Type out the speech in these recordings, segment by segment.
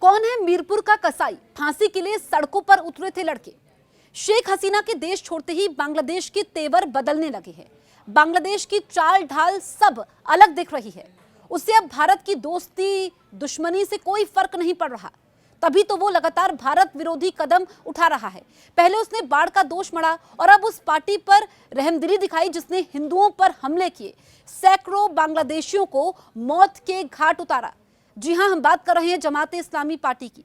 कौन है मीरपुर का कसाई? फांसी के लिए सड़कों पर उतरे थे लड़के। शेख हसीना के देश छोड़ते ही बांग्लादेश के तेवर बदलने लगे हैं। बांग्लादेश की चाल ढाल सब अलग दिख रही है। उससे अब भारत की दोस्ती दुश्मनी से कोई फर्क नहीं पड़ रहा। तभी तो वो लगातार भारत विरोधी कदम उठा रहा है। पहले उसने बाढ़ का दोष मढ़ा और अब उस पार्टी पर रहमदिली दिखाई जिसने हिंदुओं पर हमले किए, सैकड़ों बांग्लादेशियों को मौत के घाट उतारा। जी हां, हम बात कर रहे हैं जमाते इस्लामी पार्टी की।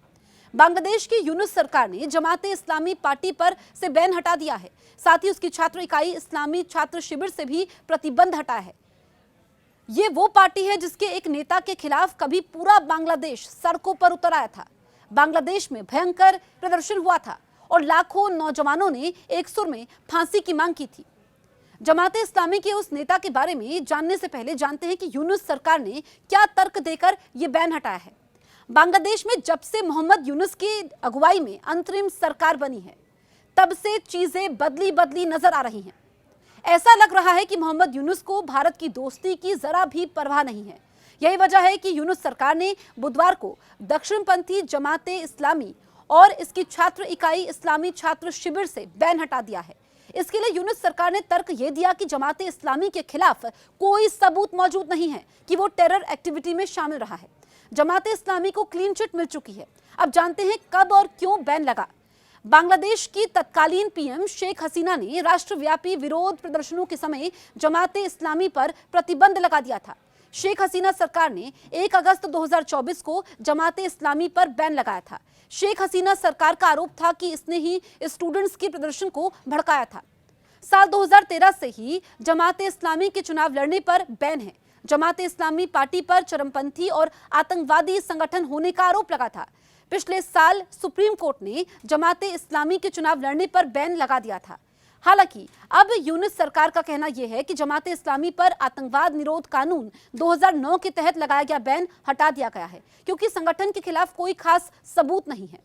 बांग्लादेश की यूनुस सरकार ने जमाते इस्लामी पार्टी पर से बैन हटा दिया है। साथ ही उसकी छात्र इकाई इस्लामी छात्र शिविर से भी प्रतिबंध हटा है। ये वो पार्टी है जिसके एक नेता के खिलाफ कभी पूरा बांग्लादेश सड़कों पर उतर आया था। बांग्लादेश में भयंकर प्रदर्शन हुआ था और लाखों नौजवानों ने एक सुर में फांसी की मांग की थी। जमाते इस्लामी के उस नेता के बारे में जानने से पहले जानते हैं कि यूनुस सरकार ने क्या तर्क देकर यह बैन हटाया है। बांग्लादेश में जब से मोहम्मद यूनुस की अगुवाई में अंतरिम सरकार बनी है, तब से चीजें बदली बदली नजर आ रही हैं। ऐसा लग रहा है कि मोहम्मद यूनुस को भारत की दोस्ती की जरा भी परवाह नहीं है। यही वजह है कि यूनुस सरकार ने बुधवार को दक्षिणपंथी जमाते इस्लामी और इसकी छात्र इकाई इस्लामी छात्र शिविर से बैन हटा दिया है। इसके लिए यूनुस सरकार ने तर्क यह दिया कि जमाते इस्लामी के खिलाफ कोई सबूत मौजूद नहीं है कि वो टेरर एक्टिविटी में शामिल रहा है। जमाते इस्लामी को क्लीन चिट मिल चुकी है। अब जानते हैं कब और क्यों बैन लगा। बांग्लादेश की तत्कालीन पीएम शेख हसीना ने राष्ट्रव्यापी विरोध प्रदर्शनों के समय जमाते इस्लामी पर प्रतिबंध लगा दिया था। शेख हसीना सरकार ने 1 अगस्त 2024 को जमाते इस्लामी पर बैन लगाया था। शेख हसीना सरकार का आरोप था कि इसने ही स्टूडेंट्स के प्रदर्शन को भड़काया था। साल 2013 से ही जमाते इस्लामी के चुनाव लड़ने पर बैन है। जमाते इस्लामी पार्टी पर चरमपंथी और आतंकवादी संगठन होने का आरोप लगा था। पिछले साल सुप्रीम कोर्ट ने जमाते इस्लामी के चुनाव लड़ने पर बैन लगा दिया था। हालांकि अब यूनुस सरकार का कहना यह है कि जमाते इस्लामी पर आतंकवाद निरोध कानून 2009 के तहत लगाया गया बैन हटा दिया गया है, क्योंकि संगठन के खिलाफ कोई खास सबूत नहीं है।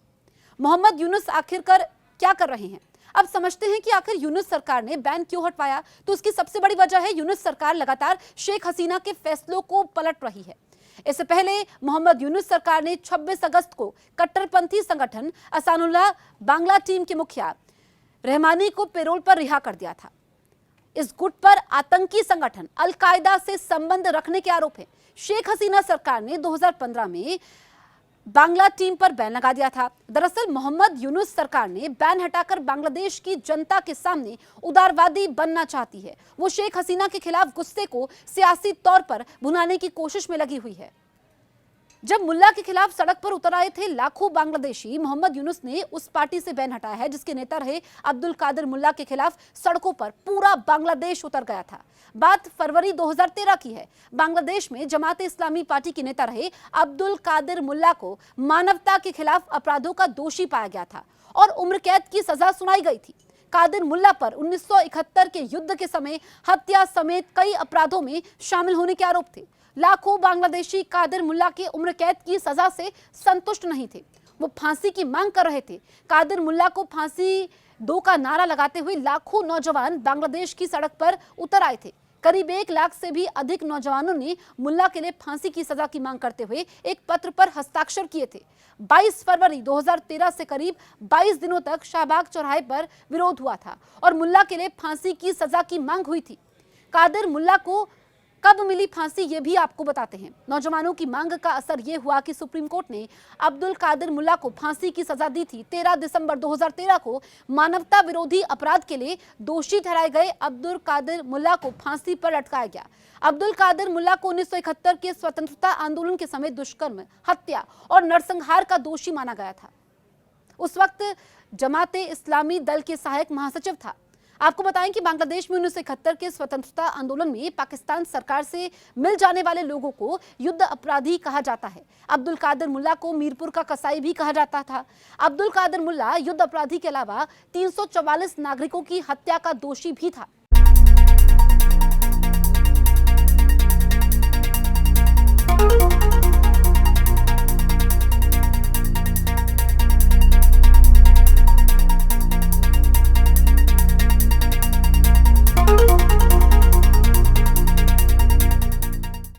मोहम्मद यूनुस आखिरकार क्या कर रहे हैं? अब समझते हैं कि आखिर यूनुस सरकार ने बैन क्यों हटवाया। तो उसकी सबसे बड़ी वजह है यूनुस सरकार लगातार शेख हसीना के फैसलों को पलट रही है। इससे पहले मोहम्मद यूनुस सरकार ने 26 अगस्त को कट्टरपंथी संगठन असानुल्लाह बांग्ला टीम के मुखिया रहमानी को पैरोल पर रिहा कर दिया था। इस गुट पर आतंकी संगठन अल-कायदा से संबंध रखने के आरोप है। शेख हसीना सरकार ने 2015 में बांग्ला टीम पर बैन लगा दिया था। दरअसल मोहम्मद यूनुस सरकार ने बैन हटाकर बांग्लादेश की जनता के सामने उदारवादी बनना चाहती है। वो शेख हसीना के खिलाफ गुस्से को सियासी तौर पर भुनाने की कोशिश में लगी हुई है। जब मुल्ला के खिलाफ सड़क पर उतर आए थे लाखों बांग्लादेशी, मोहम्मद यूनुस ने उस पार्टी से बैन हटाया है जिसके नेता रहे अब्दुल कादिर मुल्ला के खिलाफ सड़कों पर पूरा बांग्लादेश उतर गया था। बात फरवरी 2013 की है। बांग्लादेश में जमाते इस्लामी पार्टी के नेता रहे अब्दुल कादिर मुल्ला को मानवता के खिलाफ अपराधों का दोषी पाया गया था और उम्र कैद की सजा सुनाई गई थी। कादिर मुल्ला पर 1971 के युद्ध के समय हत्या समेत कई अपराधों में शामिल होने के आरोप थे। लाखों बांग्लादेशी कादिर मुल्ला के उम्र कैद की सजा से संतुष्ट नहीं थे। वो फांसी की मांग कर रहे थे। कादिर मुल्ला को फांसी दो का नारा लगाते हुए लाखों नौजवान बांग्लादेश की सड़क पर उतर आए थे। करीब 1 लाख से भी अधिक नौजवानों ने मुल्ला के लिए फांसी की सजा की मांग करते हुए एक पत्र पर हस्ताक्षर किए थे। 22 फरवरी 2013 से करीब 22 दिनों तक शाहबाग चौराहे पर विरोध हुआ था और मुल्ला के लिए फांसी की सजा की मांग हुई थी। कादिर मुल्ला को कब मिली फांसी ये भी आपको बताते हैं। नौजवानों की मांग का असर ये हुआ कि सुप्रीम कोर्ट ने अब्दुल कादिर मुल्ला को फांसी की सजा दी थी। 13 दिसंबर 2013 को मानवता विरोधी अपराध के लिए दोषी ठहराए गए अब्दुल कादिर मुल्ला को फांसी पर लटकाया गया। अब्दुल कादिर मुल्ला को 1971 के स्वतंत्रता आंदोलन के समय दुष्कर्म, हत्या और नरसंहार का दोषी माना गया था। उस वक्त जमाते इस्लामी दल के सहायक महासचिव था। आपको बताएं कि बांग्लादेश में 1971 के स्वतंत्रता आंदोलन में पाकिस्तान सरकार से मिल जाने वाले लोगों को युद्ध अपराधी कहा जाता है। अब्दुल कादिर मुल्ला को मीरपुर का कसाई भी कहा जाता था। अब्दुल कादिर मुल्ला युद्ध अपराधी के अलावा 344 नागरिकों की हत्या का दोषी भी था।